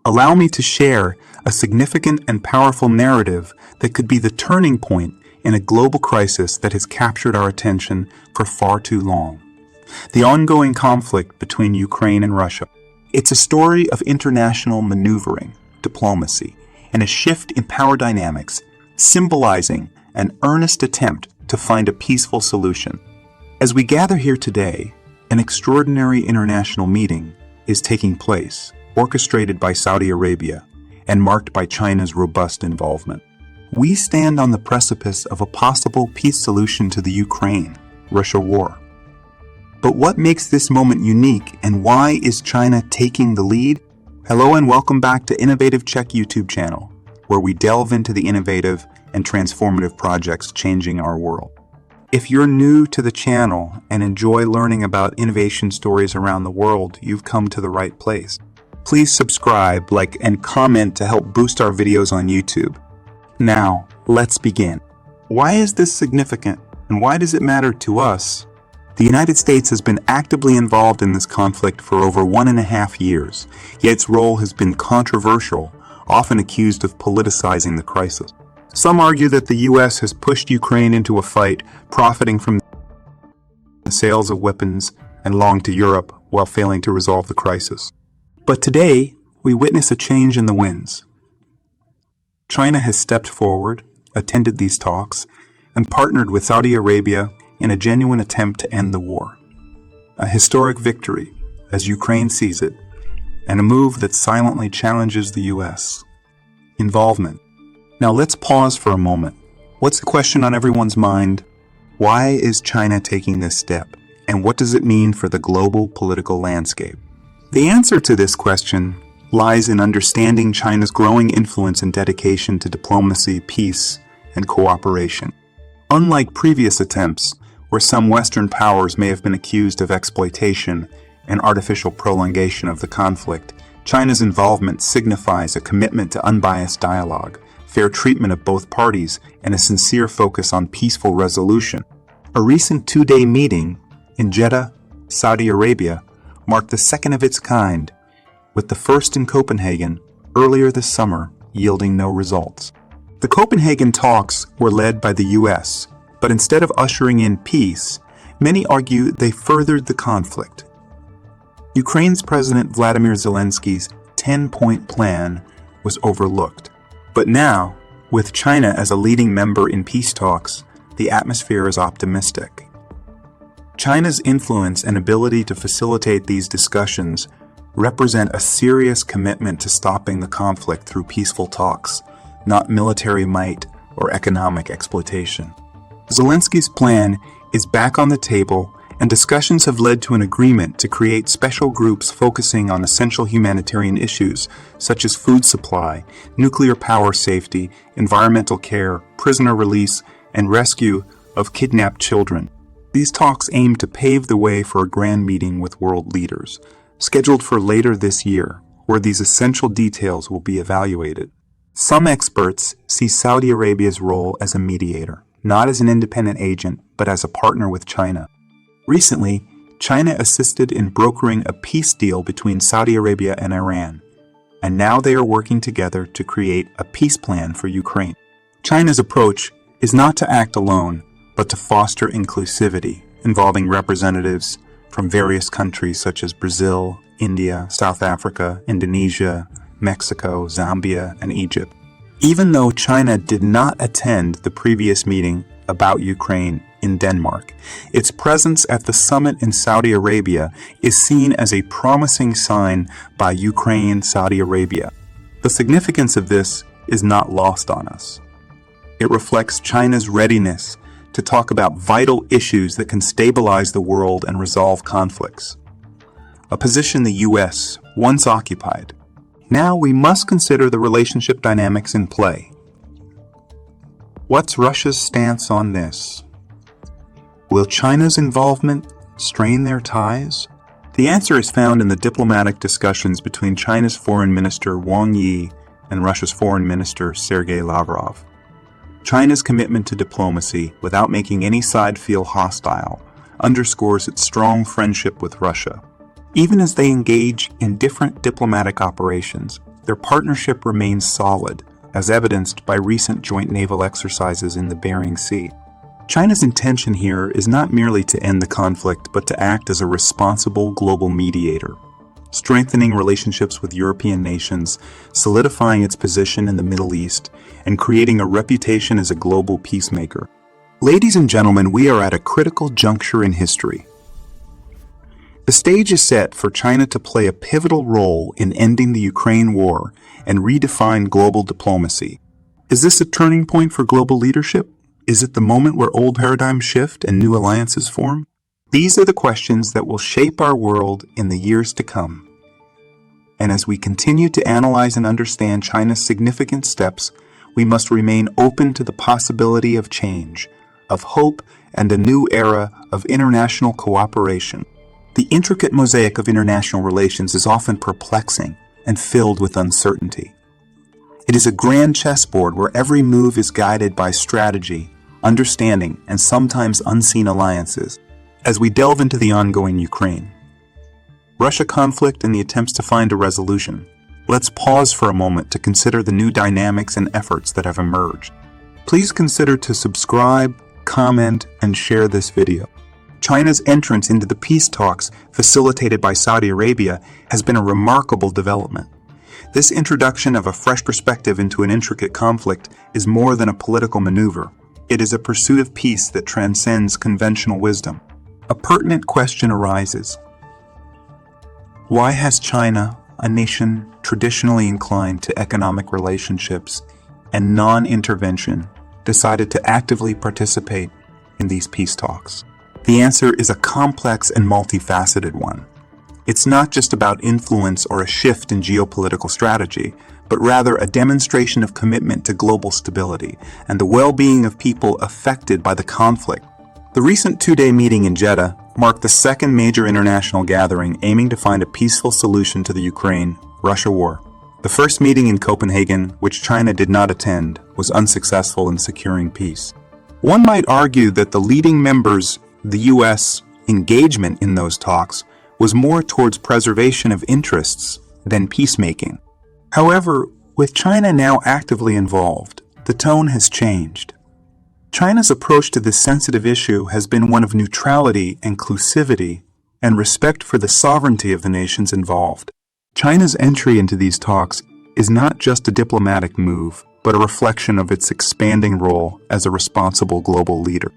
allow me to share a significant and powerful narrative that could be the turning point in a global crisis that has captured our attention for far too long. The ongoing conflict between Ukraine and Russia. It's a story of international maneuvering, diplomacy, and a shift in power dynamics, symbolizing an earnest attempt to find a peaceful solution. As we gather here today, an extraordinary international meeting is taking place, orchestrated by Saudi Arabia and marked by China's robust involvement. We stand on the precipice of a possible peace solution to the Ukraine-Russia war. But what makes this moment unique, and why is China taking the lead? Hello and welcome back to Innovative Check YouTube channel, where we delve into the innovative and transformative projects changing our world. If you're new to the channel and enjoy learning about innovation stories around the world, you've come to the right place. Please subscribe, like, and comment to help boost our videos on YouTube. Now, let's begin. Why is this significant, and why does it matter to us? The United States has been actively involved in this conflict for over 1.5 years, yet its role has been controversial, often accused of politicizing the crisis. Some argue that the U.S. has pushed Ukraine into a fight, profiting from the sales of weapons and long to Europe while failing to resolve the crisis. But today, we witness a change in the winds. China has stepped forward, attended these talks, and partnered with Saudi Arabia in a genuine attempt to end the war. A historic victory, as Ukraine sees it, and a move that silently challenges the U.S. involvement. Now let's pause for a moment. What's the question on everyone's mind? Why is China taking this step? And what does it mean for the global political landscape? The answer to this question lies in understanding China's growing influence and dedication to diplomacy, peace, and cooperation. Unlike previous attempts, where some Western powers may have been accused of exploitation and artificial prolongation of the conflict, China's involvement signifies a commitment to unbiased dialogue, fair treatment of both parties, and a sincere focus on peaceful resolution. A recent 2-day meeting in Jeddah, Saudi Arabia, marked the second of its kind, with the first in Copenhagen earlier this summer yielding no results. The Copenhagen talks were led by the U.S., but instead of ushering in peace, many argue they furthered the conflict. Ukraine's President Vladimir Zelensky's 10-point plan was overlooked. But now, with China as a leading member in peace talks, the atmosphere is optimistic. China's influence and ability to facilitate these discussions represent a serious commitment to stopping the conflict through peaceful talks, not military might or economic exploitation. Zelensky's plan is back on the table, and discussions have led to an agreement to create special groups focusing on essential humanitarian issues such as food supply, nuclear power safety, environmental care, prisoner release, and rescue of kidnapped children. These talks aim to pave the way for a grand meeting with world leaders, scheduled for later this year, where these essential details will be evaluated. Some experts see Saudi Arabia's role as a mediator, not as an independent agent, but as a partner with China. Recently, China assisted in brokering a peace deal between Saudi Arabia and Iran, and now they are working together to create a peace plan for Ukraine. China's approach is not to act alone, but to foster inclusivity, involving representatives from various countries such as Brazil, India, South Africa, Indonesia, Mexico, Zambia, and Egypt. Even though China did not attend the previous meeting about Ukraine in Denmark, its presence at the summit in Saudi Arabia is seen as a promising sign by Ukraine, Saudi Arabia. The significance of this is not lost on us. It reflects China's readiness to talk about vital issues that can stabilize the world and resolve conflicts, a position the U.S. once occupied. Now we must consider the relationship dynamics in play. What's Russia's stance on this? Will China's involvement strain their ties? The answer is found in the diplomatic discussions between China's Foreign Minister Wang Yi and Russia's Foreign Minister Sergei Lavrov. China's commitment to diplomacy, without making any side feel hostile, underscores its strong friendship with Russia. Even as they engage in different diplomatic operations, their partnership remains solid, as evidenced by recent joint naval exercises in the Bering Sea. China's intention here is not merely to end the conflict, but to act as a responsible global mediator, strengthening relationships with European nations, solidifying its position in the Middle East, and creating a reputation as a global peacemaker. Ladies and gentlemen, we are at a critical juncture in history. The stage is set for China to play a pivotal role in ending the Ukraine war and redefine global diplomacy. Is this a turning point for global leadership? Is it the moment where old paradigms shift and new alliances form? These are the questions that will shape our world in the years to come. And as we continue to analyze and understand China's significant steps, we must remain open to the possibility of change, of hope, and a new era of international cooperation. The intricate mosaic of international relations is often perplexing and filled with uncertainty. It is a grand chessboard where every move is guided by strategy, understanding, and sometimes unseen alliances. As we delve into the ongoing Ukraine-Russia conflict and the attempts to find a resolution, let's pause for a moment to consider the new dynamics and efforts that have emerged. Please consider to subscribe, comment, and share this video. China's entrance into the peace talks facilitated by Saudi Arabia has been a remarkable development. This introduction of a fresh perspective into an intricate conflict is more than a political maneuver. It is a pursuit of peace that transcends conventional wisdom. A pertinent question arises. Why has China, a nation traditionally inclined to economic relationships and non-intervention, decided to actively participate in these peace talks? The answer is a complex and multifaceted one. It's not just about influence or a shift in geopolitical strategy, but rather a demonstration of commitment to global stability and the well-being of people affected by the conflict. The recent two-day meeting in Jeddah marked the second major international gathering aiming to find a peaceful solution to the Ukraine-Russia war. The first meeting in Copenhagen, which China did not attend, was unsuccessful in securing peace. One might argue that the leading members' the U.S. engagement in those talks was more towards preservation of interests than peacemaking. However, with China now actively involved, the tone has changed. China's approach to this sensitive issue has been one of neutrality, inclusivity, and respect for the sovereignty of the nations involved. China's entry into these talks is not just a diplomatic move, but a reflection of its expanding role as a responsible global leader.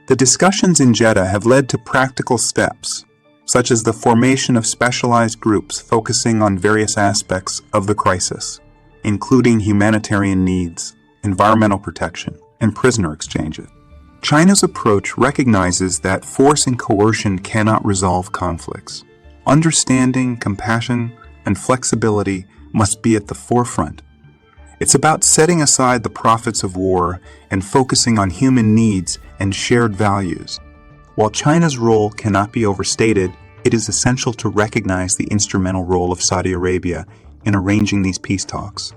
The discussions in Jeddah have led to practical steps, such as the formation of specialized groups focusing on various aspects of the crisis, including humanitarian needs, environmental protection, and prisoner exchanges. China's approach recognizes that force and coercion cannot resolve conflicts. Understanding, compassion, and flexibility must be at the forefront. It's about setting aside the profits of war and focusing on human needs and shared values. While China's role cannot be overstated, it is essential to recognize the instrumental role of Saudi Arabia in arranging these peace talks.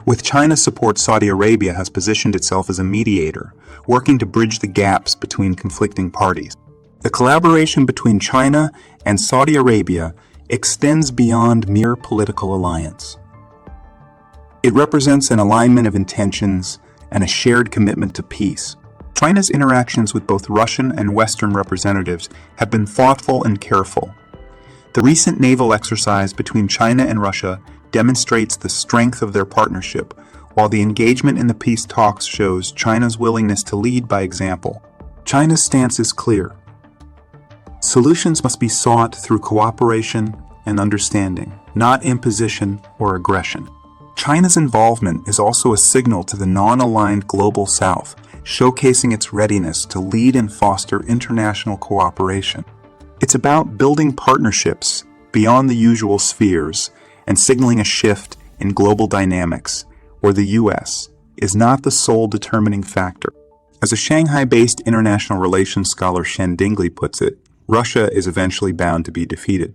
With China's support, Saudi Arabia has positioned itself as a mediator, working to bridge the gaps between conflicting parties. The collaboration between China and Saudi Arabia extends beyond mere political alliance. It represents an alignment of intentions and a shared commitment to peace. China's interactions with both Russian and Western representatives have been thoughtful and careful. The recent naval exercise between China and Russia demonstrates the strength of their partnership, while the engagement in the peace talks shows China's willingness to lead by example. China's stance is clear. Solutions must be sought through cooperation and understanding, not imposition or aggression. China's involvement is also a signal to the non-aligned global South, showcasing its readiness to lead and foster international cooperation. It's about building partnerships beyond the usual spheres and signaling a shift in global dynamics where the U.S. is not the sole determining factor. As a Shanghai-based international relations scholar Shen Dingley puts it, Russia is eventually bound to be defeated.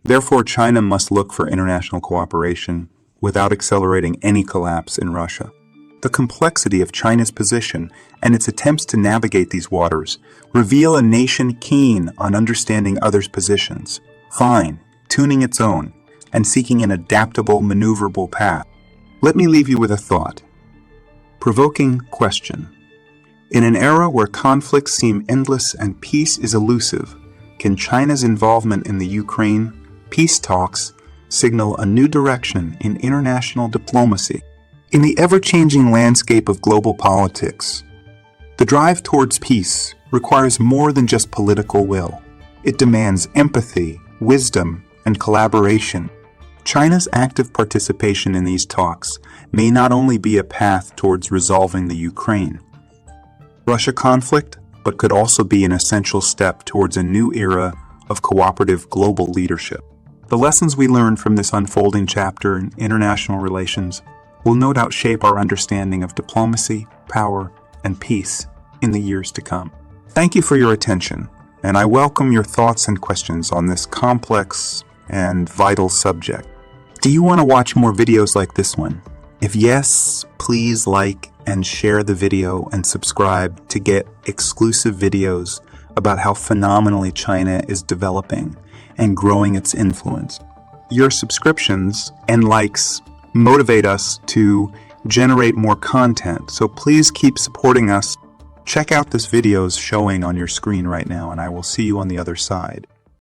Therefore, China must look for international cooperation without accelerating any collapse in Russia. The complexity of China's position and its attempts to navigate these waters reveal a nation keen on understanding others' positions, fine-tuning its own, and seeking an adaptable, maneuverable path. Let me leave you with a thought. Provoking question. In an era where conflicts seem endless and peace is elusive, can China's involvement in the Ukraine peace talks signal a new direction in international diplomacy? In the ever-changing landscape of global politics, the drive towards peace requires more than just political will. It demands empathy, wisdom, and collaboration. China's active participation in these talks may not only be a path towards resolving the Ukraine-Russia conflict, but could also be an essential step towards a new era of cooperative global leadership. The lessons we learn from this unfolding chapter in international relations will no doubt shape our understanding of diplomacy, power, and peace in the years to come. Thank you for your attention, and I welcome your thoughts and questions on this complex and vital subject. Do you want to watch more videos like this one? If yes, please like and share the video and subscribe to get exclusive videos about how phenomenally China is developing and growing its influence. Your subscriptions and likes motivate us to generate more content, so please keep supporting us. Check out this video showing on your screen right now, and I will see you on the other side.